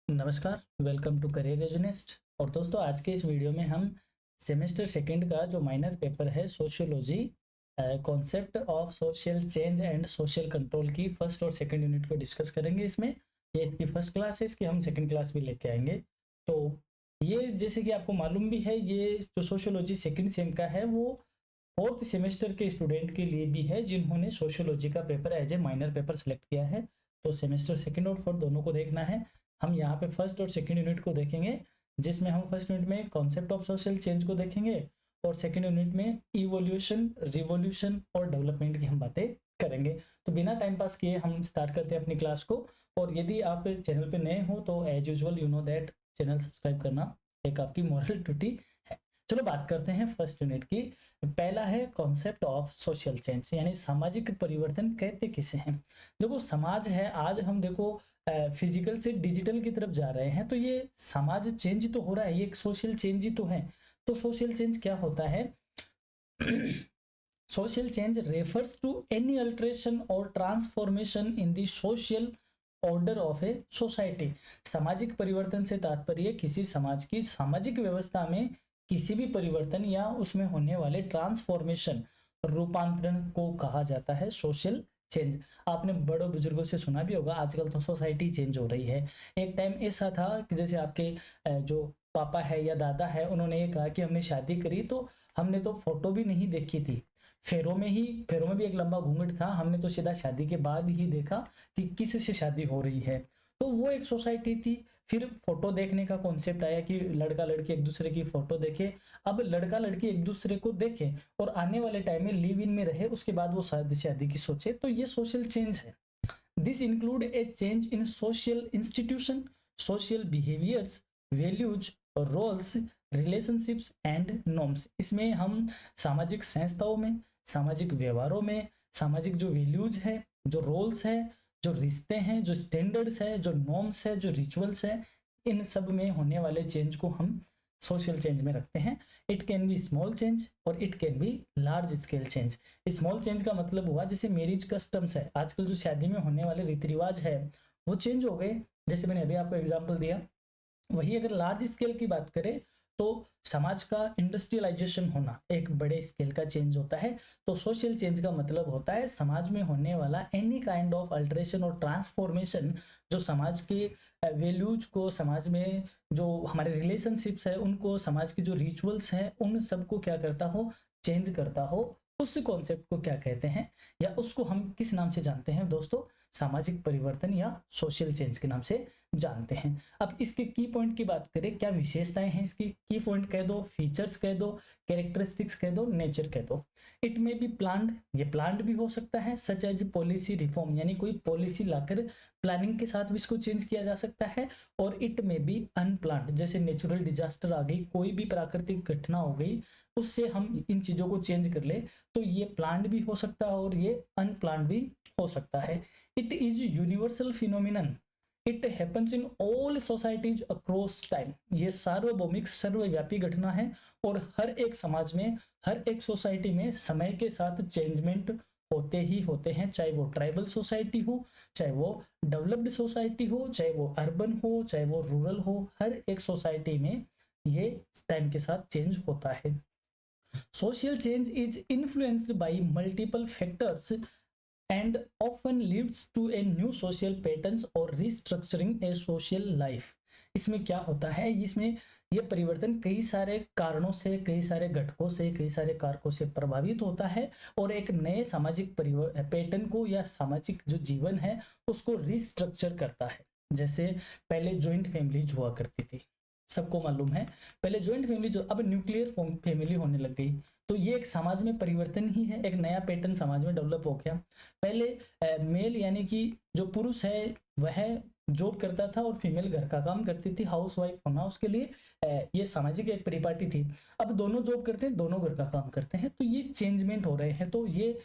नमस्कार, welcome to career एजुनिस्ट। और दोस्तों, आज के इस वीडियो में हम सेमेस्टर सेकंड का जो माइनर पेपर है sociology, concept of social change and social control की फर्स्ट और सेकंड यूनिट को डिस्कस करेंगे। इसमें ये इसकी फर्स्ट क्लास है, इसकी हम सेकंड क्लास भी लेके आएंगे। तो ये जैसे कि आपको मालूम भी है, ये जो सोशियोलॉजी सेकंड सेम का है वो फोर्थ सेमेस्टर के स्टूडेंट के लिए भी है जिन्होंने सोशियोलॉजी का paper as a minor paper select किया है। तो सेमेस्टर सेकंड और फोर्थ दोनों को देखना है। हम यहाँ पे फर्स्ट और सेकंड यूनिट को देखेंगे, जिसमें हम फर्स्ट यूनिट में कॉन्सेप्ट ऑफ सोशल चेंज को देखेंगे और सेकंड यूनिट में इवोल्यूशन, रिवोल्यूशन और डेवलपमेंट की हम बातें करेंगे। तो बिना टाइम पास किए हम स्टार्ट करते हैं अपनी क्लास को। और यदि आप चैनल पे नए हो तो as usual you know that channel subscribe करना एक आपकी मॉरल ड्यूटी है। चलो बात करते हैं फर्स्ट यूनिट की। पहला है कॉन्सेप्ट ऑफ सोशल चेंज, यानी सामाजिक परिवर्तन कहते किसे हैं। देखो, समाज है, आज हम देखो फिजिकल से डिजिटल की तरफ जा रहे हैं, तो ये समाज चेंज तो हो रहा है, ये एक सोशल चेंज ही तो है। तो सोशल चेंज क्या होता है? Social change refers to any alteration और transformation in the social order of a society. सामाजिक परिवर्तन से तात्पर्य किसी समाज की सामाजिक व्यवस्था में किसी भी परिवर्तन या उसमें होने वाले ट्रांसफॉर्मेशन, रूपांतरण को कहा जाता है सोशल चेंज। आपने बड़ों बुजुर्गों से सुना भी होगा, आजकल तो सोसाइटी चेंज हो रही है। एक टाइम ऐसा था कि जैसे आपके जो पापा है या दादा है, उन्होंने ये कहा कि हमने शादी करी तो हमने तो फोटो भी नहीं देखी थी, फेरों में भी एक लंबा घूंघट था, हमने तो सीधा शादी के बाद ही देखा कि किस से शादी हो रही है। तो वो एक सोसाइटी थी। फिर फोटो देखने का कॉन्सेप्ट आया कि लड़का लड़की एक दूसरे की फोटो देखे। अब लड़का लड़की एक दूसरे को देखे और आने वाले टाइम में लिव इन में रहे, उसके बाद वो शादी शादी की सोचे, तो ये सोशल चेंज है। This include a change in social institution, social behaviours, values, roles, relationships and norms. इसमें हम सामाजिक संस्थाओं में, सामाजिक व्यवहारों में, सामाजिक जो वैल्यूज है, जो रोल्स है, जो रिश्ते हैं, जो स्टैंडर्ड्स है, जो नॉर्म्स है, जो रिचुअल्स है, इन सब में होने वाले चेंज को हम सोशल चेंज में रखते हैं। It can be small change और it can be large scale change. Small change का मतलब हुआ जैसे मैरिज कस्टम्स है, आजकल जो शादी में होने वाले रीति रिवाज है वो चेंज हो गए, जैसे मैंने अभी आपको एग्जांपल दिया। वही अगर लार्ज स्केल की बात करें तो समाज का इंडस्ट्रियलाइजेशन होना एक बड़े स्केल का चेंज होता है। तो सोशल चेंज का मतलब होता है समाज में होने वाला एनी काइंड ऑफ अल्टरेशन और ट्रांसफॉर्मेशन, जो समाज के वैल्यूज को, समाज में जो हमारे रिलेशनशिप्स है उनको, समाज के जो रिचुअल्स हैं उन सबको क्या करता हो, चेंज करता हो। उस कॉन्सेप्ट को क्या कहते हैं या उसको हम किस नाम से जानते हैं दोस्तों? सामाजिक परिवर्तन या सोशल चेंज के नाम से जानते हैं। अब इसके की पॉइंट की बात करें, क्या विशेषताएं हैं इसकी? की पॉइंट कह दो, फीचर्स कह दो, कैरेक्टरिस्टिक्स कह दो, नेचर कह दो। इट में बी प्लान्ड, ये प्लान्ड भी हो सकता है, सच एज पॉलिसी रिफॉर्म, यानी कोई पॉलिसी लाकर प्लानिंग के साथ भी इसको चेंज किया जा सकता है। और इट में बी अनप्लान्ड, जैसे नेचुरल डिजास्टर आ गई, कोई भी प्राकृतिक घटना हो गई, उससे हम इन चीजों को चेंज कर ले, तो ये प्लान्ड भी हो सकता है और ये अनप्लान्ड भी हो सकता है। It is universal phenomenon, it happens in all societies across time. ये सार्वभौमिक सर्वव्यापी घटना है और हर एक समाज में, हर एक सोसाइटी में समय के साथ चेंजमेंट होते ही होते हैं, चाहे वो ट्राइबल सोसाइटी हो, चाहे वो डेवलप्ड सोसाइटी हो, चाहे वो अर्बन हो, चाहे वो रूरल हो, हर एक सोसाइटी में ये टाइम के साथ चेंज होता है। Social change is influenced by multiple factors and often leads to a new social patterns और restructuring a social life। इसमें क्या होता है, इसमें ये परिवर्तन कई सारे कारणों से, कई सारे घटकों से, कई सारे कारकों से प्रभावित होता है और एक नए सामाजिक पैटर्न को या सामाजिक जो जीवन है उसको रिस्ट्रक्चर करता है। जैसे पहले ज्वाइंट फैमिलीज हुआ करती थी, सबको मालूम है। पहले ज्वाइंट फैमिली जो अब न्यूक्लियर फैमिली होने लग गई, तो ये एक समाज में परिवर्तन ही है, एक नया पैटर्न समाज में डेवलप हो गया। पहले मेल यानी कि जो पुरुष है वह जॉब करता था और फीमेल घर का काम करती थी, हाउस वाइफ होना उसके लिए ये सामाजिक एक परिपाटी थी। अब दोनों जॉब करते हैं, दोनों घर का काम करते हैं, तो ये चेंजमेंट हो रहे हैं। तो ये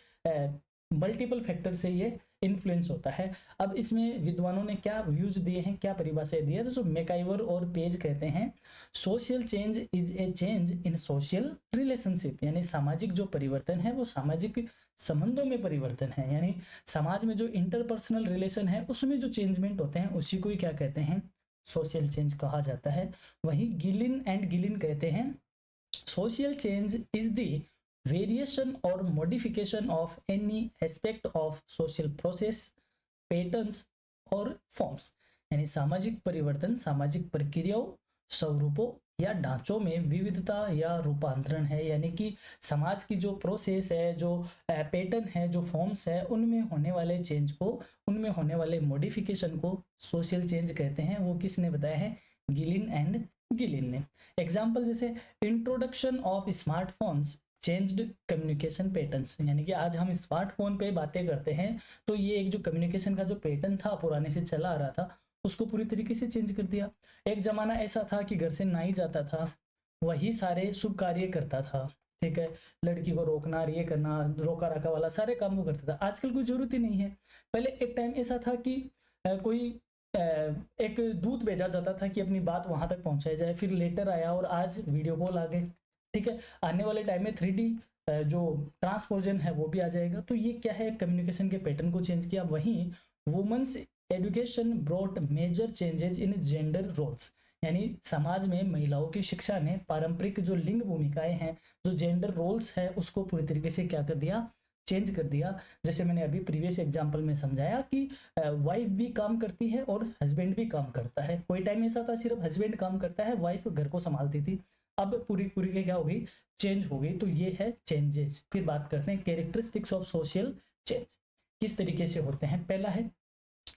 मल्टीपल फैक्टर से ये इन्फ्लुएंस होता है। अब इसमें विद्वानों ने क्या व्यूज दिए हैं, क्या परिभाषाएं दी है, तो जो मैकाइवर और पेज कहते हैं, social change is a change in social relationship, यानी सामाजिक जो परिवर्तन है वो सामाजिक संबंधों में परिवर्तन है, यानी समाज में जो इंटरपर्सनल रिलेशन है उसमें जो चेंजमेंट होते हैं उसी को ही क्या कहते हैं? सोशल चेंज कहा जाता है। वहीं गिलिन एंड गिलिन कहते हैं social change is the variation और modification of any aspect of social process, patterns और फॉर्म्स। यानी सामाजिक परिवर्तन सामाजिक प्रक्रियाओं, स्वरूपों या ढांचों में विविधता या रूपांतरण है। यानी कि समाज की जो प्रोसेस है, जो पैटर्न है, जो फॉर्म्स है, उनमें होने वाले चेंज को, उनमें होने वाले मॉडिफिकेशन को सोशल चेंज कहते हैं। वो किसने बताया है? गिलिन एंड गिलिन ने। एग्जाम्पल जैसे introduction of smartphones changed communication patterns. यानी कि आज हम स्मार्टफोन पे बातें करते हैं तो ये एक जो कम्युनिकेशन का जो पैटर्न था पुराने से चला आ रहा था उसको पूरी तरीके से चेंज कर दिया। एक जमाना ऐसा था कि घर से नहीं जाता था, वही सारे शुभ कार्य करता था, ठीक है, लड़की को रोकना, ये करना, रोका रखा वाला सारे काम वो करता था। आजकल कोई जरूरत ही नहीं है। पहले एक टाइम ऐसा था कि कोई एक दूत भेजा जाता था कि अपनी बात वहां तक पहुंचाई जाए, फिर लेटर आया और आज वीडियो कॉल आ गए, ठीक है। आने वाले टाइम में 3D जो ट्रांसपोर्जन है वो भी आ जाएगा। तो ये क्या है? कम्युनिकेशन के पैटर्न को चेंज किया। वहीं women's education brought major changes in gender roles. यानी समाज में महिलाओं की शिक्षा ने पारंपरिक जो लिंग भूमिकाएं हैं, जो जेंडर रोल्स है, उसको पूरी तरीके से क्या कर दिया? चेंज कर दिया। जैसे मैंने अभी प्रीवियस एग्जांपल में समझाया कि वाइफ भी काम करती है और हस्बैंड भी काम करता है। कोई टाइम ऐसा था सिर्फ हस्बैंड काम करता है, वाइफ घर को संभालती थी। अब पूरी पूरी के क्या हो गई? चेंज हो गई। तो ये है चेंजेस। फिर बात करते हैं कैरेक्टरिस्टिक्स ऑफ सोशल चेंज किस तरीके से होते हैं। पहला है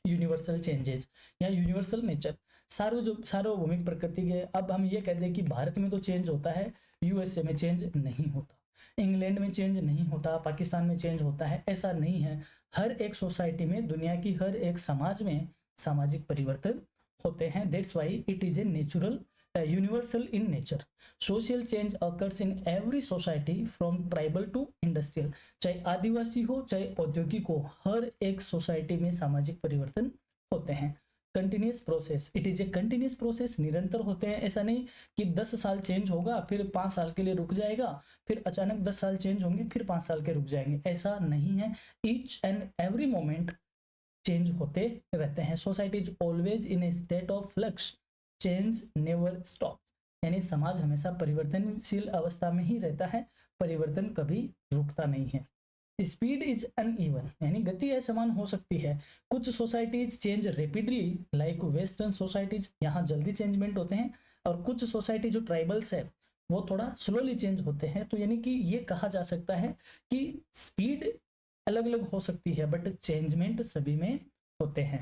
यूनिवर्सल चेंजेज या यूनिवर्सल नेचर, सार्वभौमिक प्रकृति के। अब हम ये कहते हैं कि भारत में तो चेंज होता है, यूएसए में चेंज नहीं होता, इंग्लैंड में चेंज नहीं होता, पाकिस्तान में चेंज होता है, ऐसा नहीं है। हर एक सोसाइटी में, दुनिया की हर एक समाज में सामाजिक परिवर्तन होते हैं। That's why it is a natural universal in nature. Social change occurs in every society from tribal to industrial. चाहे आदिवासी हो चाहे औद्योगिक हो, हर एक सोसाइटी में सामाजिक परिवर्तन होते हैं। Continuous process, it is a continuous process, निरंतर होते हैं। ऐसा नहीं कि 10 साल चेंज होगा फिर 5 साल के लिए रुक जाएगा, फिर अचानक 10 साल चेंज होंगे फिर 5 साल के रुक जाएंगे, ऐसा नहीं है। Each and every moment change होते रहते हैं। Society is always in A state of flux, change never stop. यानी समाज हमेशा परिवर्तनशील अवस्था में ही रहता है, परिवर्तन कभी रुकता नहीं है। स्पीड इज अनइवन, यानी गति असमान हो सकती है। कुछ societies change rapidly like western societies, यहाँ जल्दी चेंजमेंट होते हैं, और कुछ सोसाइटी जो ट्राइबल्स है वो थोड़ा स्लोली चेंज होते हैं। तो यानी कि ये कहा जा सकता है कि स्पीड अलग अलग हो सकती है बट चेंजमेंट सभी में होते हैं।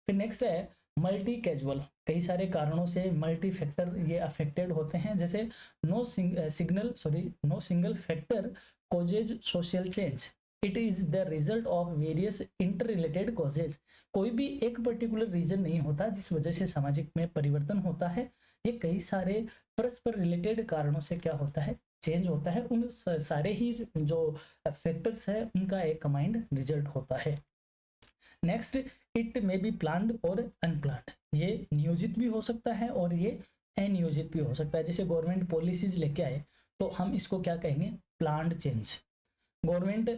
फिर नेक्स्ट है मल्टी कैजुअल। कई सारे कारणों से मल्टी फैक्टर ये अफेक्टेड होते हैं। जैसे no single factor causes social change, it is the result of various inter related causes. कोई भी एक पर्टिकुलर रीजन नहीं होता जिस वजह से सामाजिक में परिवर्तन होता है, ये कई सारे परस्पर रिलेटेड कारणों से क्या होता है? चेंज होता है। उन सारे ही जो फैक्टर्स है उनका एक कंबाइंड रिजल्ट होता है। Next, it may be planned और अनप्लान्ड। ये नियोजित भी हो सकता है और ये अनियोजित भी हो सकता है। जैसे गवर्नमेंट पॉलिसीज लेके आए तो हम इसको क्या कहेंगे? Planned change. गवर्नमेंट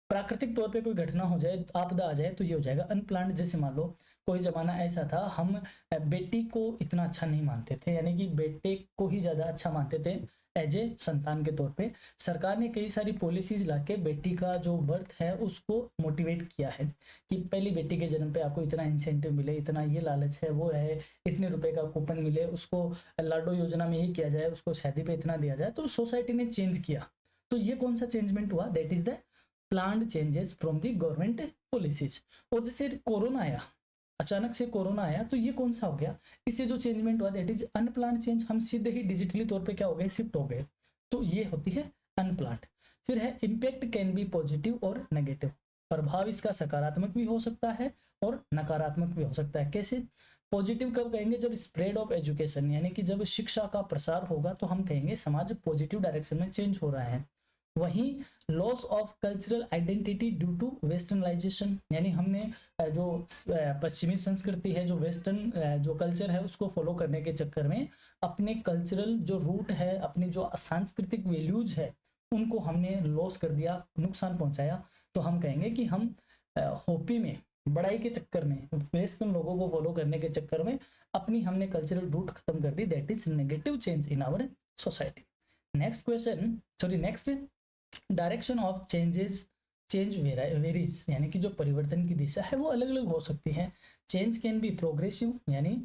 प्राकृतिक तौर पे कोई घटना हो जाए, आपदा आ जाए तो ये हो जाएगा अनप्लान्ड। जैसे मान लो कोई जमाना ऐसा था हम बेटी को इतना अच्छा नहीं मानते थे, यानी कि बेटे को ही ज्यादा अच्छा मानते थे एज ए संतान के तौर पे। सरकार ने कई सारी पॉलिसीज लाके बेटी का जो बर्थ है उसको मोटिवेट किया है कि पहली बेटी के जन्म पे आपको इतना इंसेंटिव मिले, इतना ये लालच है, वो है, इतने रुपए का कूपन मिले, उसको लाडो योजना में ये किया जाए, उसको शादी पे इतना दिया जाए। तो सोसाइटी ने चेंज किया। तो ये कौन सा चेंजमेंट हुआ? That is the planned changes from the government policies. और जैसे कोरोना आया, अचानक से कोरोना आया तो ये कौन सा हो गया? इससे जो चेंजमेंट हुआ दैट इज अनप्लान्ड चेंज। हम सीधे ही डिजिटली तौर पे क्या हो गए? शिफ्ट हो गए। तो ये होती है अनप्लान्ड। फिर है इम्पैक्ट कैन बी पॉजिटिव और नेगेटिव। प्रभाव इसका सकारात्मक भी हो सकता है और नकारात्मक भी हो सकता है। कैसे? पॉजिटिव कब कहेंगे? जब स्प्रेड ऑफ एजुकेशन, यानी कि जब शिक्षा का प्रसार होगा तो हम कहेंगे समाज पॉजिटिव डायरेक्शन में चेंज हो रहा है। वहीं loss of cultural identity due to westernisation, यानी हमने जो पश्चिमी संस्कृति है, जो वेस्टर्न जो कल्चर है उसको फॉलो करने के चक्कर में अपने कल्चरल जो रूट है, अपनी जो सांस्कृतिक वैल्यूज है उनको हमने लॉस कर दिया, नुकसान पहुंचाया। तो हम कहेंगे कि हम होपी में बड़ाई के चक्कर में, वेस्टर्न लोगों को फॉलो करने के चक्कर में अपनी हमने कल्चरल रूट खत्म कर दी, that is negative change in our society. Next question, sorry next, direction of changes, change varies, यानी कि जो परिवर्तन की दिशा है वो अलग अलग हो सकती है। चेंज कैन बी प्रोग्रेसिव, यानी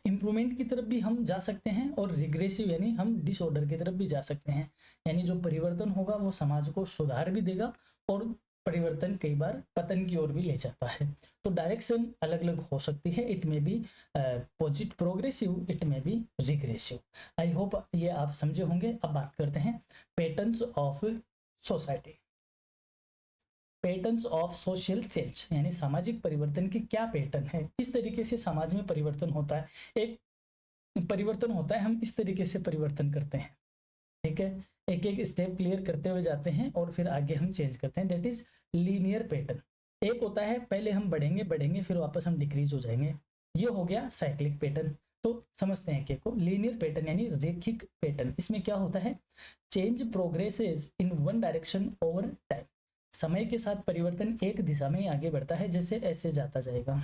इंप्रूवमेंट की तरफ भी हम जा सकते हैं, और रिग्रेसिव यानी हम डिसऑर्डर की तरफ भी जा सकते हैं। यानी जो परिवर्तन होगा वो समाज को सुधार भी देगा, और परिवर्तन कई बार पतन की ओर भी ले जाता है। तो डायरेक्शन अलग अलग हो सकती है, इट में बी पॉजिटिव प्रोग्रेसिव, इट में बी रिग्रेसिव। आई होप ये आप समझे होंगे। अब बात करते हैं patterns of society. Patterns of social change, यानी सामाजिक परिवर्तन की क्या पैटर्न है, किस तरीके से समाज में परिवर्तन होता है। एक परिवर्तन होता है, हम इस तरीके से परिवर्तन करते हैं, ठीक है, एक एक स्टेप क्लियर करते हुए जाते हैं और फिर आगे हम चेंज करते हैं, दैट इज लीनियर पैटर्न। एक होता है पहले हम बढ़ेंगे बढ़ेंगे फिर वापस हम डिक्रीज हो जाएंगे, ये हो गया साइक्लिक पैटर्न। तो समझते हैं को लीनियर पैटर्न यानी रेखिक पैटर्न। इसमें क्या होता है, change progresses in one direction over time. समय के साथ परिवर्तन एक दिशा में ही आगे बढ़ता है, जैसे ऐसे जाता जाएगा।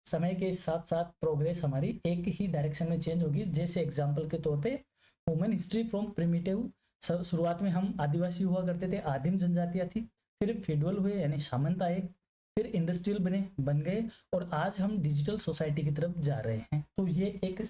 समय के साथ साथ प्रोग्रेस हमारी एक ही डायरेक्शन में चेंज होगी। जैसे एग्जांपल के तौर पे ह्यूमन हिस्ट्री फ्रॉम प्रिमिटिव, शुरुआत में हम आदिवासी हुआ करते थे, आदिम जनजातियां थी, फिर फेडरल हुए यानी सामंत आए, फिर इंडस्ट्रियल बन गए, और आज हम डिजिटल सोसाइटी की तरफ जा रहे हैं। तो ये एक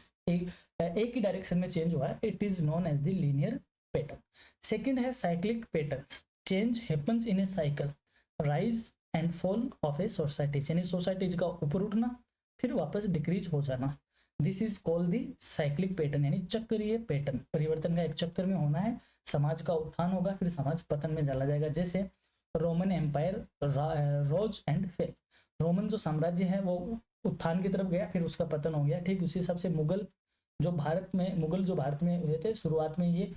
ही डायरेक्शन में चेंज हुआ है, it is known as the linear pattern. Second है cyclic patterns, change happens in a cycle, rise and fall of a society, यानी सोसाइटीज का ऊपर उठना फिर वापस डिक्रीज हो जाना। This is called the cyclic pattern, यानी चक्रीय पैटर्न। परिवर्तन का एक चक्कर में होना है, समाज का उत्थान होगा फिर समाज पतन में चला जाएगा। जैसे Roman empire rose and fell, Roman जो साम्राज्य है वो उत्थान की तरफ गया फिर उसका पतन हो गया। ठीक उसी हिसाब से मुगल जो भारत में हुए थे, शुरुआत में ये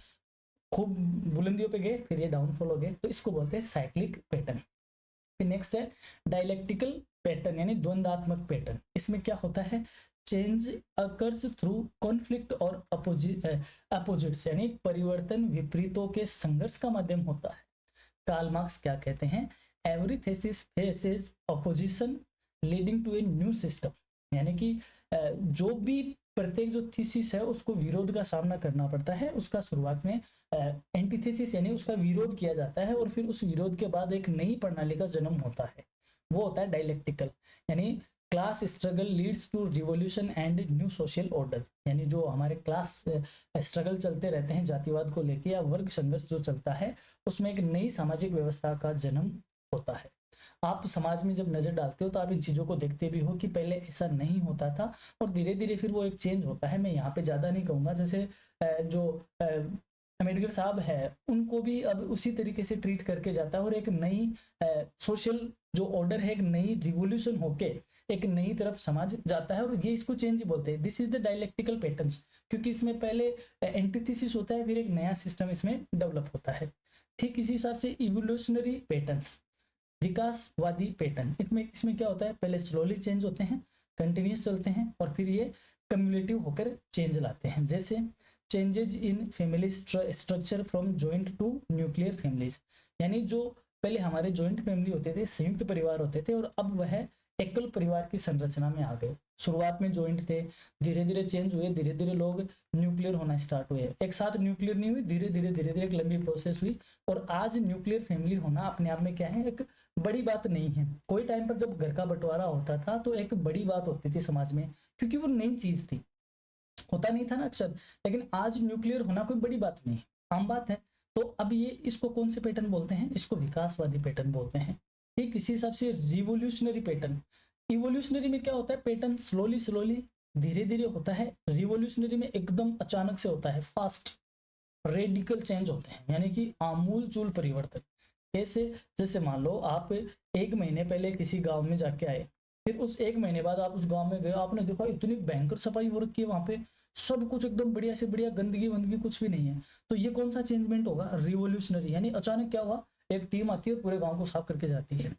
खूब बुलंदियों पे गए फिर ये डाउनफॉल हो गए, तो इसको बोलते हैं साइक्लिक पैटर्न। फिर नेक्स्ट है डायलेक्टिकल पैटर्न, यानी द्वंद्वात्मक पैटर्न। इसमें क्या होता है, चेंज अकर्स थ्रू कॉन्फ्लिक्ट और अपोजिट्स, यानी परिवर्तन विपरीतों के संघर्ष का माध्यम होता है। कार्ल मार्क्स क्या कहते हैं, every thesis faces opposition leading to a new system, यानी कि जो भी प्रत्येक जो थीसिस है उसको विरोध का सामना करना पड़ता है, उसका शुरुआत में एंटीथेसिस यानी उसका विरोध किया जाता है, और फिर उस विरोध के बाद एक नई प्रणाली का जन्म होता है, वो होता है डायलेक्टिकल। यानी class struggle leads to revolution and new social order, यानी जो हमारे क्लास स्ट्रगल चलते रहते हैं जातिवाद को लेके, या वर्ग संघर्ष जो चलता है, उसमें एक नई सामाजिक व्यवस्था का जन्म होता है। आप समाज में जब नजर डालते हो तो आप इन चीजों को देखते भी हो कि पहले ऐसा नहीं होता था, और धीरे धीरे फिर वो एक चेंज होता है। मैं यहाँ पे ज्यादा नहीं कहूंगा, जैसे जो अम्बेडकर साहब है उनको भी अब उसी तरीके से ट्रीट करके जाता है, और एक नई सोशल जो ऑर्डर है, एक नई रिवोल्यूशन होके एक नई तरफ समाज जाता है, और ये इसको चेंज ही बोलते हैं। This is the dialectical patterns, क्योंकि इसमें पहले एंटीथेसिस होता है फिर एक नया सिस्टम इसमें डेवलप होता है। ठीक इसी हिसाब से इवोल्यूशनरी पैटर्न्स, विकासवादी पैटर्न, इसमें क्या होता है, पहले स्लोली चेंज होते हैं, कंटिन्यूस चलते हैं, और फिर ये कम्युलेटिव होकर चेंज लाते हैं। जैसे changes in family structure from joint to nuclear families, यानी जो पहले हमारे जॉइंट फैमिली होते थे, संयुक्त परिवार होते थे, और अब वह एकल परिवार की संरचना में आ गए। शुरुआत में जॉइंट थे, धीरे धीरे चेंज हुए, धीरे धीरे लोग न्यूक्लियर होना स्टार्ट हुए। एक साथ न्यूक्लियर नहीं हुई, धीरे धीरे एक लंबी प्रोसेस हुई, और आज न्यूक्लियर फैमिली होना अपने आप में क्या है, एक बड़ी बात नहीं है। कोई टाइम पर जब घर का बंटवारा होता था तो एक बड़ी बात होती थी समाज में, क्योंकि वो नई चीज थी, होता नहीं था ना अक्सर। लेकिन आज न्यूक्लियर होना कोई बड़ी बात नहीं, आम बात है। तो अब ये इसको कौन से पैटर्न बोलते हैं, इसको विकासवादी पैटर्न बोलते हैं। ठीक इसी हिसाब से रिवोल्यूशनरी पैटर्न, इवोल्यूशनरी में क्या होता है, पैटर्न स्लोली धीरे धीरे होता है। रिवोल्यूशनरी में एकदम अचानक से होता है, फास्ट रेडिकल चेंज होते हैं, यानी कि आमूल चूल परिवर्तन। कैसे, जैसे मान लो आप एक महीने पहले किसी गांव में जाके आए, फिर उस एक महीने बाद आप उस गांव में गए, आपने देखा इतनी भयंकर सफाई हो रखी है वहां पे, सब कुछ एकदम बढ़िया से बढ़िया, गंदगी वंदगी कुछ भी नहीं है। तो ये कौन सा चेंजमेंट होगा, रिवोल्यूशनरी। यानी अचानक क्या हुआ, एक टीम आती है और पूरे गांव को साफ करके जाती है,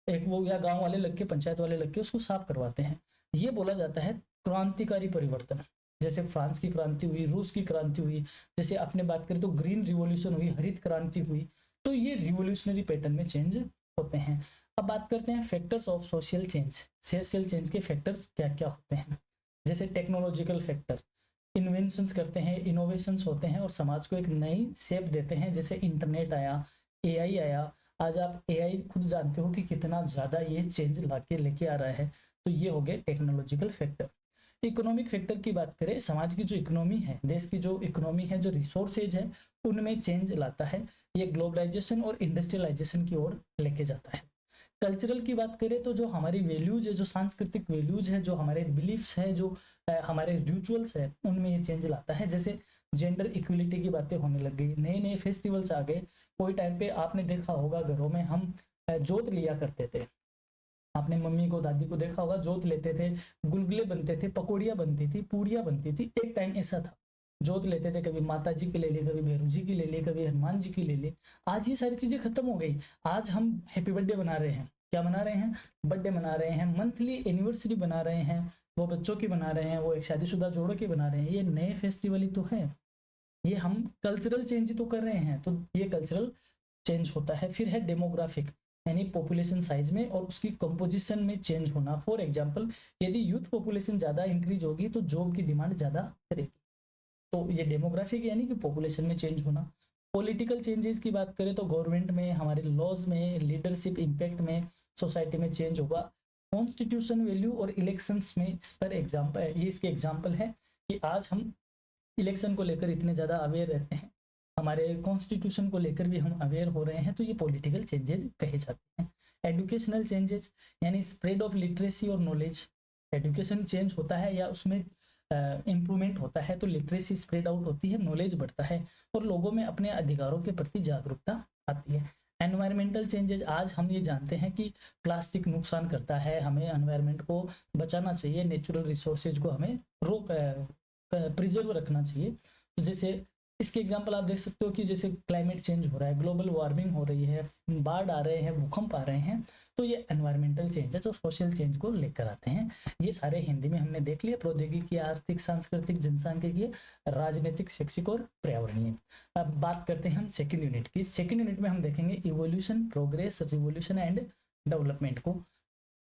एक वो या गांव वाले लग के, पंचायत वाले लग के उसको साफ करवाते हैं। ये बोला जाता है क्रांतिकारी परिवर्तन। जैसे फ्रांस की क्रांति हुई, रूस की क्रांति हुई, जैसे अपने बात करें तो ग्रीन रिवॉल्यूशन हुई, हरित क्रांति हुई। तो ये रिवोल्यूशनरी पैटर्न में चेंज होते हैं। अब बात करते हैं factors of social change. Social change के फैक्टर्स क्या क्या होते हैं। जैसे टेक्नोलॉजिकल फैक्टर, इन्वेंशंस करते हैं, इनोवेशंस होते हैं और समाज को एक नई शेप देते हैं। जैसे इंटरनेट आया, एआई आया। आज आप एआई खुद जानते हो कि कितना ज़्यादा ये चेंज लाके लेके आ रहा है। तो ये हो गए टेक्नोलॉजिकल फैक्टर। इकोनॉमिक फैक्टर की बात करें, समाज की जो इकोनॉमी है, देश की जो इकोनॉमी है, जो रिसोर्सेज है, उनमें चेंज लाता है। ये ग्लोबलाइजेशन और इंडस्ट्रियलाइजेशन की ओर लेके जाता है। कल्चरल की बात करें तो जो हमारी वैल्यूज है, जो सांस्कृतिक वैल्यूज है, जो हमारे बिलीफ्स है, जो हमारे रिचुअल्स है, उनमें ये चेंज लाता है। जैसे जेंडर इक्वलिटी की बातें होने लग गई, नए नए फेस्टिवल्स आ गए। कोई टाइम पे आपने देखा होगा घरों में हम जोत लिया करते थे। आपने मम्मी को, दादी को देखा होगा, जोत लेते थे, गुलगुले बनते थे, पकौड़ियाँ बनती थी, पूड़ियाँ बनती थी। एक टाइम ऐसा था, जोत लेते थे, कभी माता जी की ले ली, कभी भैरू जी की ले ली, कभी हनुमान जी की ले ली। आज ये सारी चीजें खत्म हो गई। आज हम हैप्पी बर्थडे बना रहे हैं। क्या बना रहे हैं? बर्थडे मना रहे हैं, मंथली एनिवर्सरी बना रहे हैं, वो बच्चों की बना रहे हैं, वो एक शादीशुदा जोड़ों की बना रहे हैं। ये नए फेस्टिवल ही तो है। ये हम कल्चरल चेंज तो कर रहे हैं। तो ये कल्चरल चेंज होता है। फिर है डेमोग्राफिक, यानी पॉपुलेशन साइज में और उसकी कंपोजिशन में चेंज होना। फॉर एग्जांपल, यदि यूथ पॉपुलेशन ज्यादा इंक्रीज होगी तो जॉब की डिमांड ज्यादा करेगी। तो ये डेमोग्राफिक यानी कि पॉपुलेशन में चेंज होना। पॉलिटिकल चेंजेस की बात करें तो गवर्नमेंट में, हमारे लॉज में, लीडरशिप इम्पैक्ट में, सोसाइटी में चेंज होगा। कॉन्स्टिट्यूशन वैल्यू और इलेक्शंस में, इस पर एग्जाम्पल, ये इसके एग्जाम्पल है कि आज हम इलेक्शन को लेकर इतने ज़्यादा अवेयर रहते हैं, हमारे कॉन्स्टिट्यूशन को लेकर भी हम अवेयर हो रहे हैं। तो ये पॉलिटिकल चेंजेस कहे जाते हैं। एजुकेशनल चेंजेस यानी स्प्रेड ऑफ लिटरेसी और नॉलेज। एजुकेशन चेंज होता है या उसमें इम्प्रूवमेंट होता है तो लिटरेसी स्प्रेड आउट होती है, नॉलेज बढ़ता है और लोगों में अपने अधिकारों के प्रति जागरूकता आती है। एनवायरमेंटल चेंजेस, आज हम ये जानते हैं कि प्लास्टिक नुकसान करता है, हमें एनवायरमेंट को बचाना चाहिए, नेचुरल रिसोर्सेज को हमें रोक प्रिजर्व रखना चाहिए। तो जैसे इसके एग्जांपल आप देख सकते हो कि जैसे क्लाइमेट चेंज हो रहा है, ग्लोबल वार्मिंग हो रही है, बाढ़ आ रहे हैं, भूकंप आ रहे हैं। तो ये एनवायरमेंटल चेंज है जो सोशल चेंज को लेकर आते हैं। ये सारे हिंदी में हमने देख लिया, प्रौद्योगिकी, आर्थिक, सांस्कृतिक, जनसांख्यिकीय, राजनीतिक, शैक्षिक और पर्यावरणीय। अब बात करते हैं हम सेकंड यूनिट की। सेकंड यूनिट में हम देखेंगे evolution, progress, revolution and development को।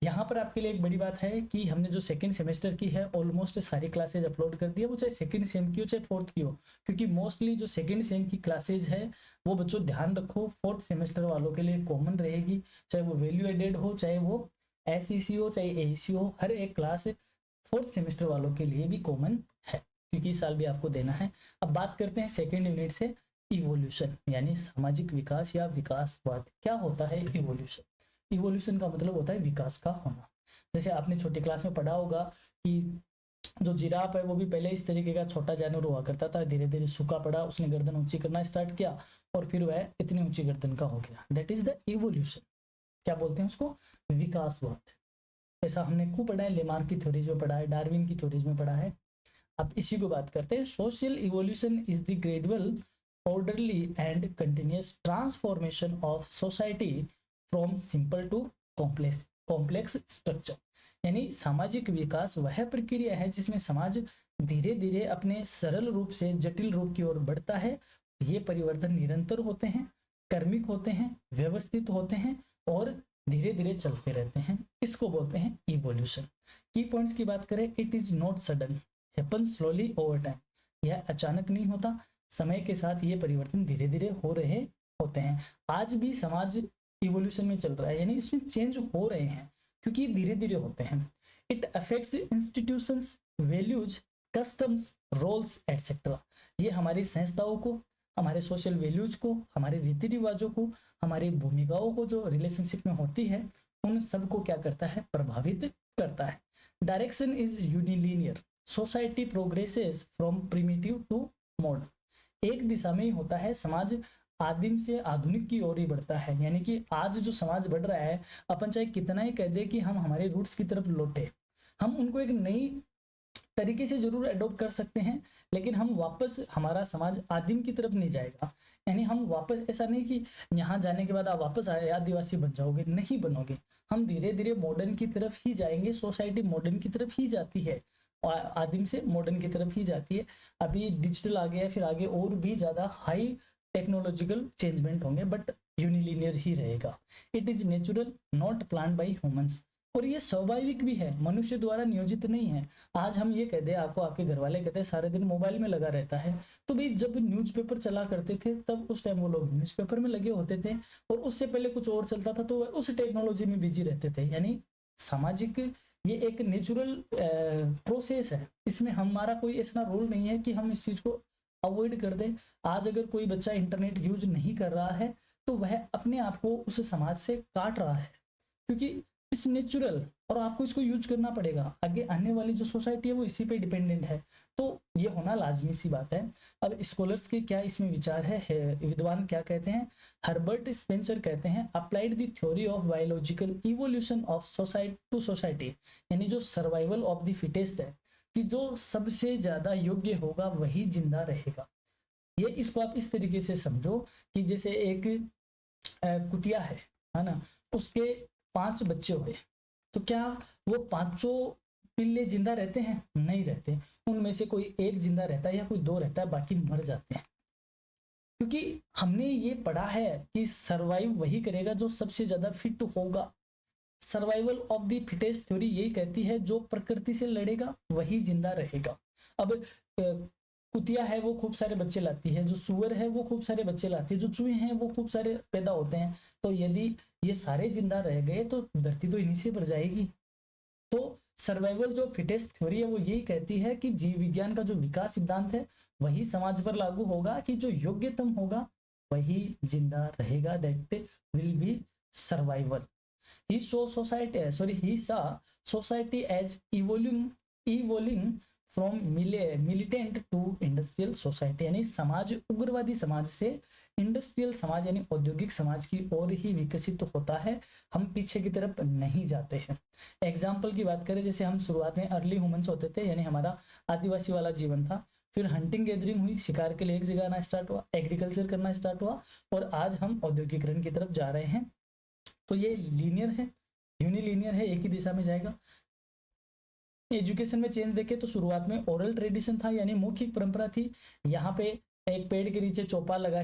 यहाँ पर आपके लिए एक बड़ी बात है कि हमने जो सेकंड सेमेस्टर की है ऑलमोस्ट सारी क्लासेज अपलोड कर दी है, वो चाहे सेकंड सेम की हो चाहे फोर्थ की हो, क्योंकि मोस्टली जो सेकंड सेम की क्लासेज है वो बच्चों ध्यान रखो फोर्थ सेमेस्टर वालों के लिए कॉमन रहेगी। चाहे वो वैल्यू एडेड हो, चाहे वो एसईसी हो, चाहे एईसी हो, हर एक क्लास फोर्थ सेमेस्टर वालों के लिए भी कॉमन है, क्योंकि इस साल भी आपको देना है। अब बात करते हैं सेकेंड यूनिट से, इवोल्यूशन यानी सामाजिक विकास या विकासवाद। क्या होता है इवोल्यूशन? इवोल्यूशन का मतलब होता है विकास का होना। जैसे आपने छोटी क्लास में पढ़ा होगा कि जो जिराफ है वो भी पहले इस तरीके का छोटा जानवर हुआ करता था, धीरे धीरे सूखा पड़ा, उसने गर्दन ऊंची करना स्टार्ट किया और फिर वह इतनी ऊंची गर्दन का हो गया। That is the evolution. क्या बोलते हैं उसको? विकासवाद। ऐसा हमने खूब पढ़ा है, लेमार्क की थ्योरीज में पढ़ा है, डार्विन की थ्योरीज में पढ़ा है। अब इसी को बात करते हैं। Social evolution is the gradual, orderly and continuous transformation of society from simple to complex structure। यानी सामाजिक विकास वह प्रक्रिया है जिसमें समाज धीरे धीरे अपने सरल रूप से जटिल रूप की ओर बढ़ता है। ये परिवर्तन निरंतर होते हैं, क्रमिक होते हैं, व्यवस्थित होते हैं और धीरे धीरे चलते रहते हैं। इसको बोलते हैं इवोल्यूशन। की पॉइंट्स की बात करें, it is not sudden, happens slowly over time. यह अचानक नहीं होता, समय के साथ ये परिवर्तन धीरे धीरे हो रहे होते हैं। आज भी समाज इवोल्यूशन में चल रहा है, यानी इसमें चेंज हो रहे हैं क्योंकि धीरे धीरे होते हैं। It affects institutions, values, customs, roles etcetera. ये हमारी संस्थाओं को, हमारे सोशल वैल्यूज को, हमारे रीति रिवाजों को, हमारी भूमिकाओं को जो रिलेशनशिप में होती है उन सबको क्या करता है? प्रभावित करता है। Direction is unilinear, society progresses from primitive to modern. एक दिशा में ही होता है, समाज आदिम से आधुनिक की ओर ही बढ़ता है। यानी कि आज जो समाज बढ़ रहा है, अपन चाहे कितना ही कह दे कि हम हमारे रूट्स की तरफ लौटे, हम उनको एक नई तरीके से जरूर अडॉप्ट कर सकते हैं, लेकिन हम वापस, हमारा समाज आदिम की तरफ नहीं जाएगा। यानी हम वापस, ऐसा नहीं कि यहाँ जाने के बाद आप वापस आदिवासी बन जाओगे, नहीं बनोगे। हम धीरे धीरे मॉडर्न की तरफ ही जाएंगे। सोसाइटी मॉडर्न की तरफ ही जाती है, आदिम से मॉडर्न की तरफ ही जाती है। अभी डिजिटल आ गया है, फिर आगे और भी ज्यादा हाई टेक्नोलॉजिकल चेंजमेंट होंगे, बट यूनिलीनियर ही रहेगा। It is natural not plan by humans, और ये स्वाभाविक भी है, मनुष्य द्वारा नियोजित नहीं है। आज हम ये कह दे आपको, आपके घर वाले कहते हैं सारे दिन मोबाइल में लगा रहता है, तो भाई जब न्यूज़पेपर चला करते थे तब उस टाइम वो लोग न्यूज़पेपर में लगे होते थे, और उससे पहले कुछ और चलता था तो वह उस टेक्नोलॉजी में बिजी रहते थे। यानी सामाजिक ये एक नेचुरल प्रोसेस है, इसमें हमारा कोई ऐसा रोल नहीं है कि हम इस चीज को अवॉइड कर दें। आज अगर कोई बच्चा इंटरनेट यूज नहीं कर रहा है तो वह अपने आप को उस समाज से काट रहा है, क्योंकि इट्स नेचुरल, और आपको इसको यूज करना पड़ेगा। आगे आने वाली जो सोसाइटी है वो इसी पे डिपेंडेंट है, तो ये होना लाजमी सी बात है। अब स्कॉलर्स के क्या इसमें विचार है, विद्वान क्या कहते हैं। हर्बर्ट स्पेंसर कहते हैं applied the theory of biological evolution of society to society, यानी जो सर्वाइवल ऑफ द फिटेस्ट है, कि जो सबसे ज्यादा योग्य होगा वही जिंदा रहेगा। ये इसको आप इस तरीके से समझो कि जैसे एक कुतिया है ना, उसके 5 बच्चे हुए, तो क्या वो पांचों पिल्ले जिंदा रहते हैं? नहीं रहते। उनमें से कोई एक जिंदा रहता है या कोई 2 रहता है, बाकी मर जाते हैं। क्योंकि हमने ये पढ़ा है कि सर्वाइव वही करेगा जो सबसे ज्यादा फिट होगा। Survival of the fittest theory यही कहती है जो प्रकृति से लड़ेगा वही जिंदा रहेगा। अब कुतिया है वो खूब सारे बच्चे लाती है, जो सुअर है वो खूब सारे बच्चे लाती है, जो चूहे हैं वो खूब सारे पैदा होते हैं। तो यदि ये सारे जिंदा रह गए तो धरती तो इन्हीं से भर जाएगी। तो सर्वाइवल जो फिटेस्ट थ्योरी है वो यही कहती है कि जीव विज्ञान का जो विकास सिद्धांत है वही समाज पर लागू होगा, कि जो योग्यतम होगा वही जिंदा रहेगा, that will be survival. he saw society as evolving from militant to industrial society, यानी समाज उग्रवादी समाज से इंडस्ट्रियल समाज यानी औद्योगिक समाज की ओर ही विकसित होता है, हम पीछे की तरफ नहीं जाते हैं। एग्जाम्पल की बात करें, जैसे हम शुरुआत में अर्ली ह्यूमंस होते थे, यानी हमारा आदिवासी वाला जीवन था, फिर हंटिंग गैदरिंग हुई, शिकार के लिए एक जगह आना स्टार्ट हुआ, एग्रीकल्चर करना स्टार्ट हुआ, और आज हम औद्योगिकरण की तरफ जा रहे हैं। तो ये लीनियर है, यूनिलीनियर है, एक ही दिशा में जाएगा। एजुकेशन में चेंज देखें तो शुरुआत में ओरल ट्रेडिशन था, यानी मौखिक परंपरा थी। यहाँ पे एक पेड़ के नीचे चौपा लगा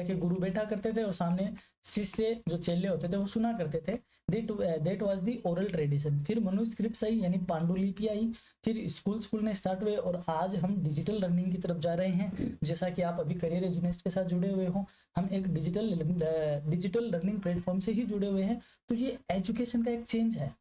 के गुरु बैठा करते थे और सामने शिष्य जो चेले होते थे वो सुना करते थे। That was the oral tradition. फिर मनुस्क्रिप्ट्स आई यानी पांडुलिपि आई, फिर स्कूल ने स्टार्ट हुए, और आज हम डिजिटल लर्निंग की तरफ जा रहे हैं। जैसा कि आप अभी करियर एजुनेस्ट के साथ जुड़े हुए हो, हम एक डिजिटल लर्निंग प्लेटफॉर्म से ही जुड़े हुए हैं। तो ये एजुकेशन का एक चेंज है।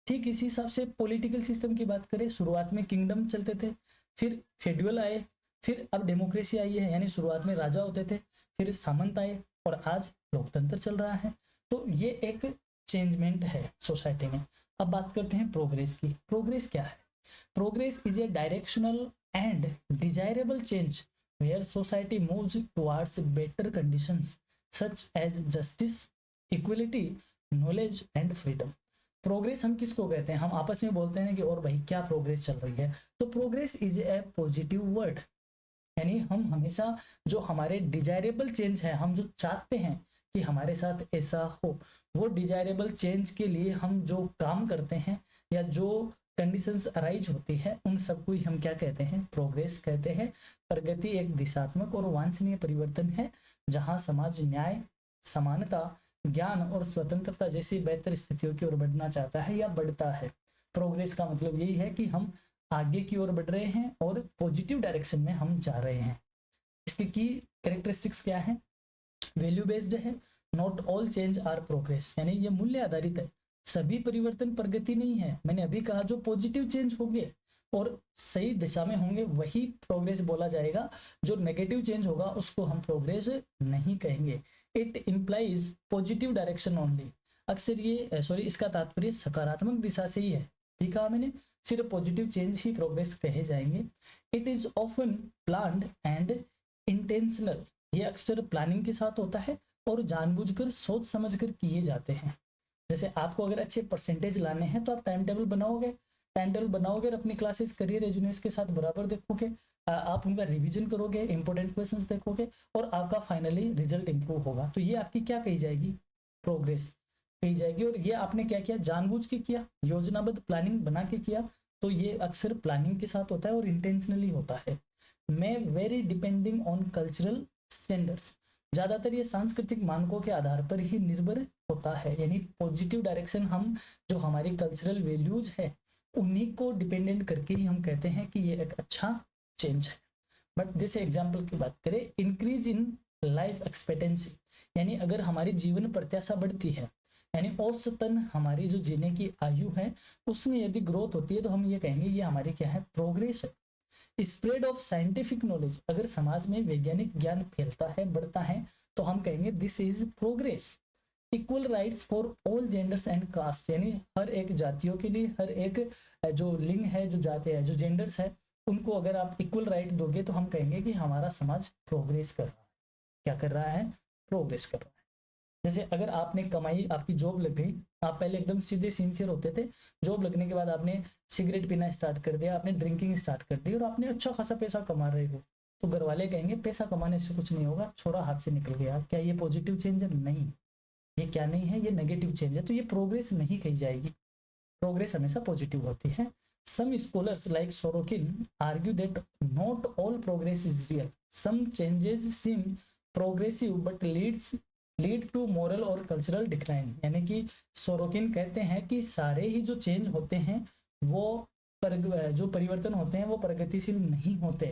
ठीक इसी हिसाब से पॉलिटिकल सिस्टम की बात करें, शुरुआत में किंगडम चलते थे, फिर फेड्यूल आए, फिर अब डेमोक्रेसी आई है, यानी शुरुआत में राजा होते थे, फिर सामंत आए, और आज लोकतंत्र चल रहा है। तो ये एक चेंजमेंट है सोसाइटी में। अब बात करते हैं प्रोग्रेस की। प्रोग्रेस क्या है? Progress is a directional and desirable change where society moves towards better conditions such as justice, equality, knowledge and freedom. Progress हम किसको कहते हैं? हम आपस में बोलते हैं कि और भाई क्या प्रोग्रेस चल रही है, तो progress is A positive word, यानी हम हमेशा जो हमारे डिजायरेबल चेंज है, हम जो चाहते हैं कि हमारे साथ ऐसा हो, वो डिजायरेबल चेंज के लिए हम जो काम करते हैं या जो कंडीशंस अराइज होती है, उन सबको ही हम क्या कहते हैं? प्रोग्रेस कहते हैं। प्रगति एक दिशात्मक और वांछनीय परिवर्तन है जहां समाज न्याय, समानता, ज्ञान और स्वतंत्रता जैसी बेहतर स्थितियों की ओर बढ़ना चाहता है या बढ़ता है। प्रोग्रेस का मतलब यही है कि हम आगे की ओर बढ़ रहे हैं और पॉजिटिव डायरेक्शन में हम जा रहे हैं। इसकी की कैरेक्टरिस्टिक्स क्या है? वैल्यू बेस्ड है, not all change are progress, यानी ये मूल्य आधारित है, सभी परिवर्तन प्रगति नहीं है। मैंने अभी कहा जो पॉजिटिव चेंज होंगे और सही दिशा में होंगे वही प्रोग्रेस बोला जाएगा, जो नेगेटिव चेंज होगा उसको हम प्रोग्रेस नहीं कहेंगे। It implies positive direction only, अक्सर ये इसका तात्पर्य सकारात्मक दिशा से ही है। ठीक है, मैंने सिर्फ पॉजिटिव चेंज ही प्रोग्रेस कहे जाएंगे। It is often planned and intentional, ये अक्सर प्लानिंग के साथ होता है और जानबूझकर सोच समझकर किए जाते हैं। जैसे आपको अगर अच्छे परसेंटेज लाने हैं तो आप टाइम टेबल बनाओगे और अपनी क्लासेस करियर एजुनेस के साथ बराबर देखोगे, आप उनका रिवीजन करोगे, इंपॉर्टेंट क्वेश्चंस देखोगे और आपका फाइनली रिजल्ट इंप्रूव होगा। तो ये आपकी क्या कही जाएगी? प्रोग्रेस कही जाएगी। और ये आपने क्या किया? जानबूझ के किया, योजनाबद्ध प्लानिंग बना के किया, तो ये अक्सर प्लानिंग के साथ होता है और इंटेंशनली होता है। में very depending on cultural standards, ज्यादातर ये सांस्कृतिक मानकों के आधार पर ही निर्भर होता है। यानी पॉजिटिव डायरेक्शन हम जो हमारी कल्चरल वैल्यूज है उन्हीं को डिपेंडेंट करके ही हम कहते हैं कि ये एक अच्छा चेंज है। बट जैसे एग्जाम्पल की बात करें, इंक्रीज इन लाइफ एक्सपेक्टेंसी, यानी अगर हमारी जीवन प्रत्याशा बढ़ती है, यानी औसतन हमारी जो जीने की आयु है उसमें यदि ग्रोथ होती है तो हम ये कहेंगे ये हमारी क्या है, प्रोग्रेस है। स्प्रेड ऑफ साइंटिफिक नॉलेज, अगर समाज में वैज्ञानिक ज्ञान फैलता है, बढ़ता है, तो हम कहेंगे this is progress. Equal rights for all genders and caste, यानी हर एक जातियों के लिए, हर एक जो लिंग है, जो जाति है, जो जेंडर्स है, उनको अगर आप इक्वल राइट दोगे तो हम कहेंगे कि हमारा समाज प्रोग्रेस कर रहा है। क्या कर रहा है, प्रोग्रेस कर रहा है। जैसे अगर आपने कमाई, आपकी जॉब लग गई, आप पहले एकदम सीधे सिंसियर होते थे, जॉब लगने के बाद आपने सिगरेट पीना स्टार्ट कर दिया, आपने ड्रिंकिंग स्टार्ट कर दी और आपने अच्छा खासा पैसा कमा रहे हो, तो घर वाले कहेंगे पैसा कमाने से कुछ नहीं होगा, छोरा हाथ से निकल गया। क्या ये पॉजिटिव चेंज है? नहीं, ये क्या नहीं है, ये नेगेटिव चेंज है। तो ये प्रोग्रेस नहीं कही जाएगी, प्रोग्रेस हमेशा पॉजिटिव होती है। Some scholars like Sorokin argue that not all progress is real, some changes seem progressive but lead to moral और कल्चरल डिक्लाइन। यानी कि सोरोकिन कहते हैं कि सारे ही जो चेंज होते हैं वो जो परिवर्तन होते हैं वो प्रगतिशील नहीं होते,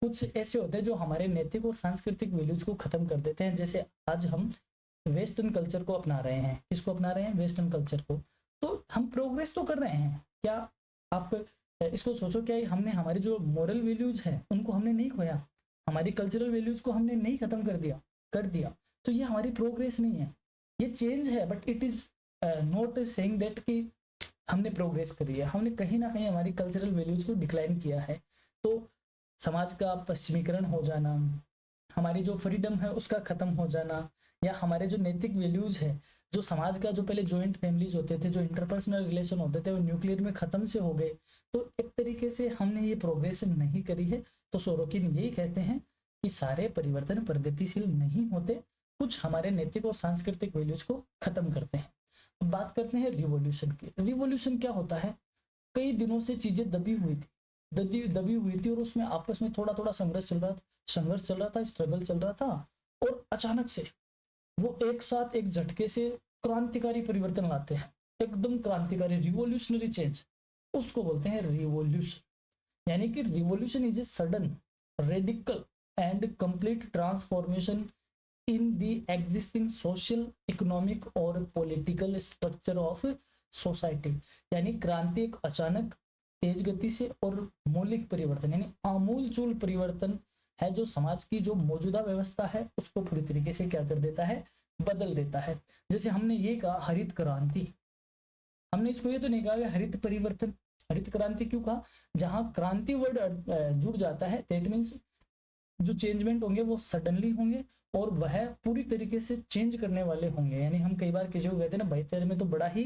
कुछ ऐसे होते हैं जो हमारे नैतिक और सांस्कृतिक वैल्यूज को खत्म कर देते हैं। जैसे आज हम वेस्टर्न कल्चर को अपना रहे हैं, किसको अपना रहे हैं, वेस्टर्न कल्चर को, तो हम प्रोग्रेस तो कर रहे हैं। क्या आप इसको सोचो, क्या हमने हमारी जो मॉरल वैल्यूज है उनको हमने नहीं खोया, हमारी कल्चरल वैल्यूज को हमने नहीं खत्म कर दिया, तो ये हमारी प्रोग्रेस नहीं है, ये चेंज है। But it is not saying that कि हमने प्रोग्रेस करी है, हमने कहीं ना कहीं हमारी कल्चरल वैल्यूज को डिक्लाइन किया है। तो समाज का पश्चिमीकरण हो जाना, हमारी जो फ्रीडम है उसका खत्म हो जाना, या हमारे जो नैतिक वैल्यूज है, जो समाज का जो पहले जॉइंट फैमिलीज होते थे, जो इंटरपर्सनल रिलेशन होते थे, वो न्यूक्लियर में खत्म से हो गए, तो एक तरीके से हमने ये प्रोग्रेस नहीं करी है। तो सोरोकिन यही कहते हैं कि सारे परिवर्तन प्रगतिशील नहीं होते, कुछ हमारे नैतिक और सांस्कृतिक वैल्यूज को खत्म करते हैं। अब बात करते हैं रिवॉल्यूशन की। रिवॉल्यूशन क्या होता है, कई दिनों से चीजें दबी हुई थी और उसमें आपस में थोड़ा थोड़ा संघर्ष चल रहा था, स्ट्रगल चल रहा था, और अचानक से वो एक साथ एक झटके से क्रांतिकारी परिवर्तन लाते हैं, एकदम क्रांतिकारी, रिवॉल्यूशनरी चेंज, उसको बोलते हैं रिवॉल्यूशन। यानी कि revolution is a sudden, radical and complete transformation in the existing social, economic और पॉलिटिकल स्ट्रक्चर ऑफ सोसाइटी। यानी क्रांति एक अचानक, तेज गति से और मौलिक परिवर्तन, यानी आमूलचूल परिवर्तन है, जो समाज की जो मौजूदा व्यवस्था है उसको पूरी तरीके से क्या कर देता है, बदल देता है। जैसे हमने ये कहा हरित क्रांति, हमने इसको ये तो नहीं कहा हरित परिवर्तन। हरित क्रांति क्यों कहा, जहां क्रांति वर्ड जुड़ जाता है, दैट मीन्स जो चेंजमेंट होंगे वो सडनली होंगे और वह पूरी तरीके से चेंज करने वाले होंगे। यानी हम कई बार किसी को कहते हैं ना, भाई तेरे में तो बड़ा ही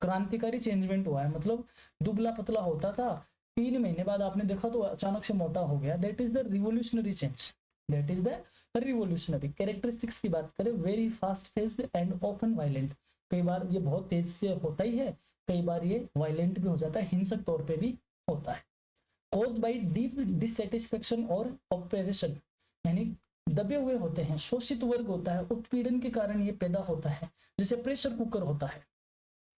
क्रांतिकारी चेंजमेंट हुआ है, मतलब दुबला पतला होता था, 3 महीने बाद आपने देखा तो अचानक से मोटा हो गया। That is the revolutionary change, that is the revolutionary. Characteristics की बात करें, very fast faced and often violent, कई बार ये बहुत तेज से होता ही है, कई बार ये वायलेंट भी हो जाता है, हिंसक तौर पे भी होता है। कॉज्ड बाई डीप डिससेटिस्फेक्शन और ऑपरेशन, यानी दबे हुए होते हैं, शोषित वर्ग होता है, उत्पीड़न के कारण ये पैदा होता है। जैसे प्रेशर कुकर होता है,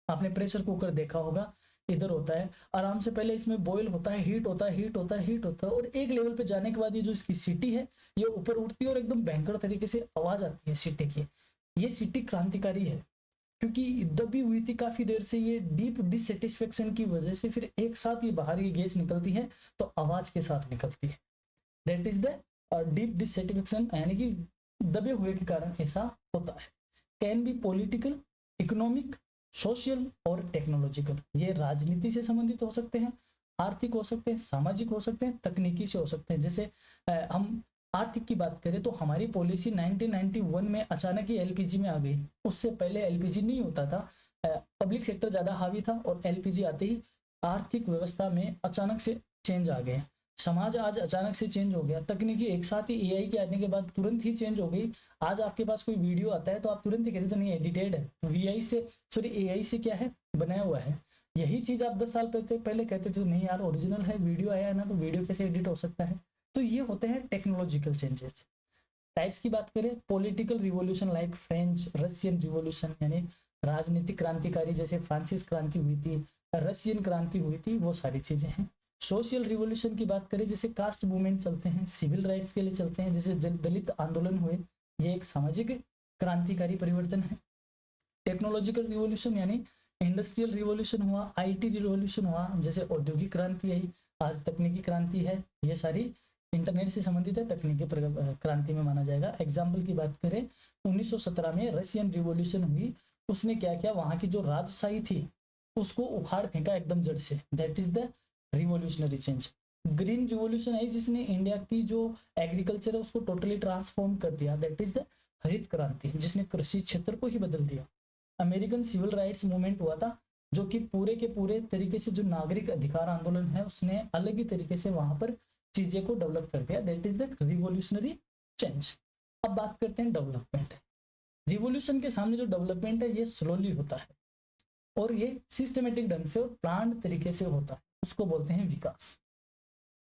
आपने प्रेशर कुकर देखा होगा, इधर होता है आराम से, पहले इसमें बॉईल होता है, हीट होता है, हीट होता है, हीट होता है, और एक लेवल पे जाने के बाद ये जो इसकी सीटी है ये ऊपर उठती है और एकदम भयंकर तरीके से आवाज आती है सीटी की। ये सीटी क्रांतिकारी है, क्योंकि दबी हुई थी काफी देर से, ये डीप डिससेटिस्फेक्शन की वजह से फिर एक साथ ये बाहर की गैस निकलती है तो आवाज के साथ निकलती है। That is the deep dissatisfaction, यानी कि दबे हुए के कारण ऐसा होता है। Can be political, economic, social और टेक्नोलॉजिकल, ये राजनीति से संबंधित हो सकते हैं, आर्थिक हो सकते हैं, सामाजिक हो सकते हैं, तकनीकी से हो सकते हैं। जैसे हम आर्थिक की बात करें तो हमारी पॉलिसी 1991 में अचानक ही एलपीजी में आ गई, उससे पहले एलपीजी नहीं होता था, पब्लिक सेक्टर ज्यादा हावी था, और एलपीजी आते ही आर्थिक व्यवस्था में अचानक से चेंज आ गए। समाज आज अचानक से चेंज हो गया, तकनीकी एक साथ ही एआई के आने के बाद तुरंत ही चेंज हो गई। आज आपके पास कोई वीडियो आता है तो आप तुरंत ही कहते तो नहीं एडिटेड है, वीआई से, सॉरी एआई से क्या है बनाया हुआ है। यही चीज आप 10 साल पहले कहते थे नहीं यार ओरिजिनल है, वीडियो आया है ना, तो वीडियो कैसे एडिट हो सकता है। तो ये होते हैं टेक्नोलॉजिकल चेंजेस। टाइप्स की बात करें, political revolution like French Russian revolution, यानी राजनीतिक क्रांतिकारी जैसे फ्रांसिस क्रांति हुई थी, रशियन क्रांति हुई थी, वो सारी चीजें हैं। सोशल रिवॉल्यूशन की बात करें, जैसे कास्ट मूवमेंट चलते हैं, सिविल राइट्स के लिए चलते हैं, जैसे दलित आंदोलन हुए, ये एक सामाजिक क्रांतिकारी परिवर्तन है। टेक्नोलॉजिकल रिवॉल्यूशन यानी इंडस्ट्रियल रिवॉल्यूशन हुआ, आईटी रिवॉल्यूशन हुआ, जैसे औद्योगिक क्रांति आई, आज तकनीकी क्रांति है, ये सारी इंटरनेट से संबंधित है, तकनीकी क्रांति में माना जाएगा। एग्जाम्पल की बात करें, 1917 में रशियन रिवॉल्यूशन हुई, उसने क्या किया, वहां की जो राजशाही थी उसको उखाड़ फेंका एकदम जड़ से, that is the revolutionary change. Green revolution आई जिसने इंडिया की जो एग्रीकल्चर है उसको टोटली ट्रांसफॉर्म कर दिया, दैट इज द हरित क्रांति, जिसने कृषि क्षेत्र को ही बदल दिया। अमेरिकन सिविल राइट्स मूवमेंट हुआ था, जो कि पूरे के पूरे तरीके से जो नागरिक अधिकार आंदोलन है उसने अलग ही तरीके से वहां पर चीजें को डेवलप कर दिया, that is the revolutionary change. अब बात करते हैं डेवलपमेंट। रिवॉल्यूशन के सामने जो डेवलपमेंट है ये स्लोली होता है और ये सिस्टमेटिक ढंग से और प्लान्ड तरीके से होता है, उसको बोलते हैं विकास।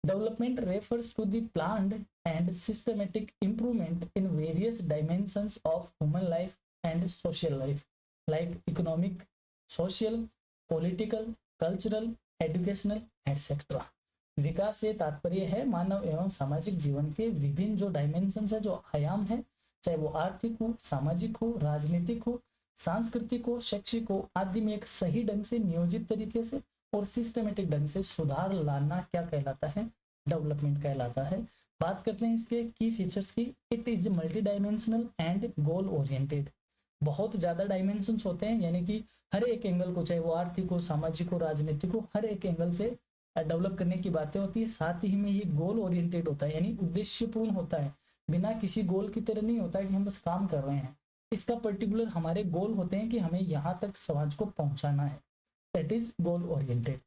Development refers to the planned and systematic improvement in various dimensions of human life and social life, like economic, social, political, cultural, educational etcetera. विकास से तात्पर्य है मानव एवं सामाजिक जीवन के विभिन्न जो डायमेंशंस है, जो आयाम है, चाहे वो आर्थिक हो, सामाजिक हो, राजनीतिक हो, सांस्कृतिक हो, शैक्षिक हो, आदि में एक सही ढंग से नियोजित तरीके से और सिस्टमेटिक ढंग से सुधार लाना क्या कहलाता है, डेवलपमेंट कहलाता है। बात करते हैं इसके की फीचर्स की। It is multi dimensional and goal oriented. बहुत ज्यादा डायमेंशंस होते हैं, यानी कि हर एक एंगल को, चाहे वो आर्थिक हो, सामाजिक हो, राजनीतिक हो, हर एक एंगल से डेवलप करने की बातें होती है। साथ ही में ये गोल ओरिएंटेड होता है, यानी उद्देश्यपूर्ण होता है, बिना किसी गोल की तरह नहीं होता है कि हम बस काम कर रहे हैं। इसका पर्टिकुलर हमारे गोल होते हैं कि हमें यहाँ तक समाज को पहुंचाना है, that is goal oriented.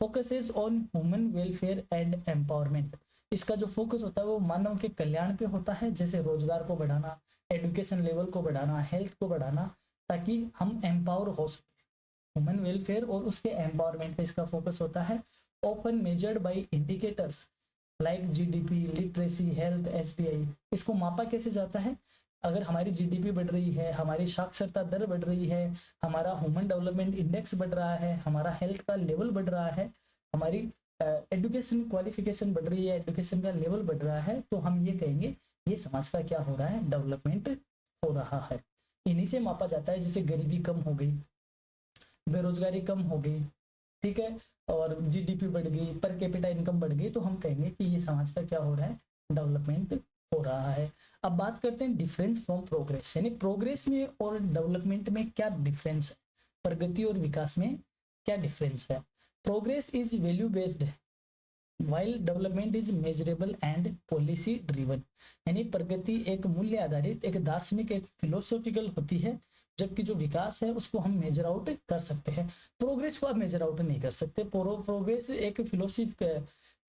Focuses on human welfare and empowerment. इसका जो फोकस होता है वो मानव के कल्याण पे होता है, जैसे रोजगार को बढ़ाना, एजुकेशन लेवल को बढ़ाना, हेल्थ को बढ़ाना, ताकि हम एम्पावर हो सके। ह्यूमन वेलफेयर और उसके एम्पावरमेंट पे इसका फोकस होता है। Often measured by indicators like GDP, literacy, health, SDI. इसको मापा कैसे जाता है, अगर हमारी जीडीपी बढ़ रही है, हमारी साक्षरता दर बढ़ रही है, हमारा ह्यूमन डेवलपमेंट इंडेक्स बढ़ रहा है, हमारा हेल्थ का लेवल बढ़ रहा है, हमारी एजुकेशन क्वालिफिकेशन बढ़ रही है, एजुकेशन का लेवल बढ़ रहा है, तो हम ये कहेंगे ये समाज का क्या हो रहा है, डेवलपमेंट हो रहा है। इन्हीं से मापा जाता है, जैसे गरीबी कम हो गई, बेरोजगारी कम हो गई, ठीक है, और जीडीपी बढ़ गई, पर कैपिटा इनकम बढ़ गई, तो हम कहेंगे कि ये समाज का क्या हो रहा है, डेवलपमेंट हो रहा है। अब बात करते हैं डिफरेंस फ्रॉम प्रोग्रेस, यानी प्रोग्रेस में और डेवलपमेंट में क्या डिफरेंस है, प्रगति और विकास में क्या डिफरेंस है। Progress is value based while development is measurable and policy driven. यानी प्रगति एक मूल्य आधारित, एक दार्शनिक, एक फिलोसॉफिकल होती है, जबकि जो विकास है उसको हम मेजर आउट कर सकते हैं। प्रोग्रेस को आप मेजर आउट नहीं कर सकते। प्रोग्रेस एक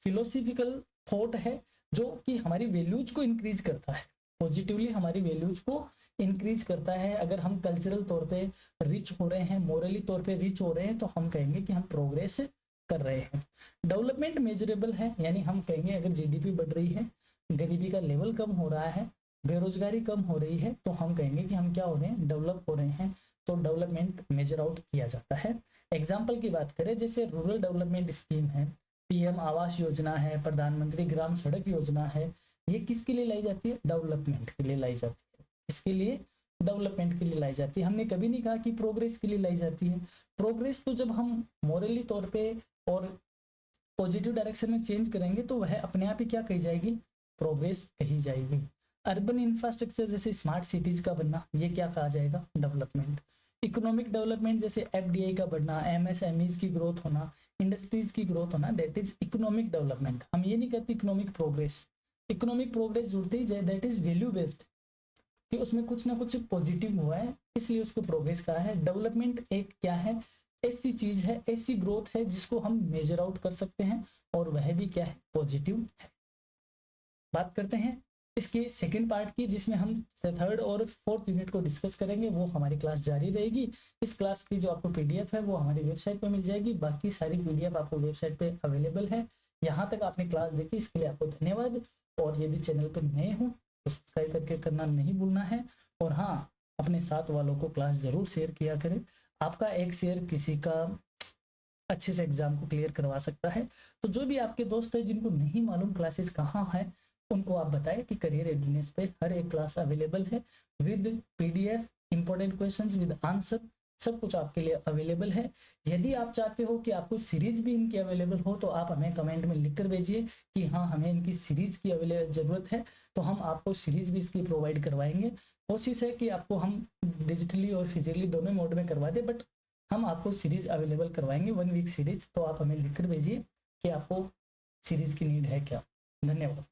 फिलोसॉफिकल थॉट है जो कि हमारी वैल्यूज को इंक्रीज करता है, पॉजिटिवली हमारी वैल्यूज को इंक्रीज करता है। अगर हम कल्चरल तौर पे रिच हो रहे हैं, मोरली तौर पे रिच हो रहे हैं, तो हम कहेंगे कि हम प्रोग्रेस कर रहे हैं। डेवलपमेंट मेजरेबल है, यानी हम कहेंगे अगर जीडीपी बढ़ रही है, गरीबी का लेवल कम हो रहा है, बेरोजगारी कम हो रही है, तो हम कहेंगे कि हम क्या हो रहे हैं, डेवलप हो रहे हैं। तो डेवलपमेंट मेजर आउट किया जाता है। एग्जाम्पल की बात करें, जैसे रूरल डेवलपमेंट स्कीम है, पीएम आवास योजना है, प्रधानमंत्री ग्राम सड़क योजना है, ये किसके लिए लाई जाती है, डेवलपमेंट के लिए लाई जाती है। इसके लिए डेवलपमेंट के लिए लाई जाती है। हमने कभी नहीं कहा कि प्रोग्रेस के लिए लाई जाती है। प्रोग्रेस तो जब हम मोरली तौर पे और पॉजिटिव डायरेक्शन में चेंज करेंगे तो वह अपने आप ही क्या कही जाएगी, प्रोग्रेस कही जाएगी। अर्बन इंफ्रास्ट्रक्चर जैसे स्मार्ट सिटीज का बनना, ये क्या कहा जाएगा, डेवलपमेंट। इकोनॉमिक डेवलपमेंट जैसे एफडीआई का बढ़ना, एमएसएमईज की ग्रोथ होना, इंडस्ट्रीज की ग्रोथ होना, दैट इज इकोनॉमिक डेवलपमेंट। हम ये नहीं कहते इकोनॉमिक प्रोग्रेस। इकोनॉमिक प्रोग्रेस जुड़ते ही जाए, दैट इज वैल्यू बेस्ड, कि उसमें कुछ ना कुछ पॉजिटिव हुआ है, इसलिए उसको प्रोग्रेस कहा है। डेवलपमेंट एक क्या है, ऐसी चीज है, ऐसी ग्रोथ है जिसको हम मेजर आउट कर सकते हैं, और वह भी क्या है, पॉजिटिव है। बात करते हैं इसके सेकंड पार्ट की, जिसमें हम थर्ड और फोर्थ यूनिट को डिस्कस करेंगे। वो हमारी क्लास जारी रहेगी। इस क्लास की जो आपको पीडीएफ है वो हमारी वेबसाइट पे मिल जाएगी। बाकी सारी पीडीएफ आपको वेबसाइट पे अवेलेबल है। यहाँ तक आपने क्लास देखी, इसके लिए आपको धन्यवाद। और यदि चैनल पर नए हो तो सब्सक्राइब करके करना नहीं भूलना है। और हाँ, अपने साथ वालों को क्लास जरूर शेयर किया करें। आपका एक शेयर किसी का अच्छे से एग्जाम को क्लियर करवा सकता है। तो जो भी आपके दोस्त है जिनको नहीं मालूम क्लासेस कहाँ है, उनको आप बताएं कि करियर रेडीनेस पे हर एक क्लास अवेलेबल है, with PDF, important questions with answer, सब कुछ आपके लिए अवेलेबल है। यदि आप चाहते हो कि आपको सीरीज भी इनकी अवेलेबल हो तो आप हमें कमेंट में लिख कर भेजिए कि हाँ हमें इनकी सीरीज की जरूरत है, तो हम आपको सीरीज भी इसकी प्रोवाइड करवाएंगे। कोशिश है कि आपको हम डिजिटली और फिजिकली दोनों मोड में करवा दें, बट हम आपको सीरीज अवेलेबल करवाएंगे 1 वीक सीरीज। तो आप हमें लिखकर भेजिए कि आपको सीरीज की नीड है क्या। धन्यवाद।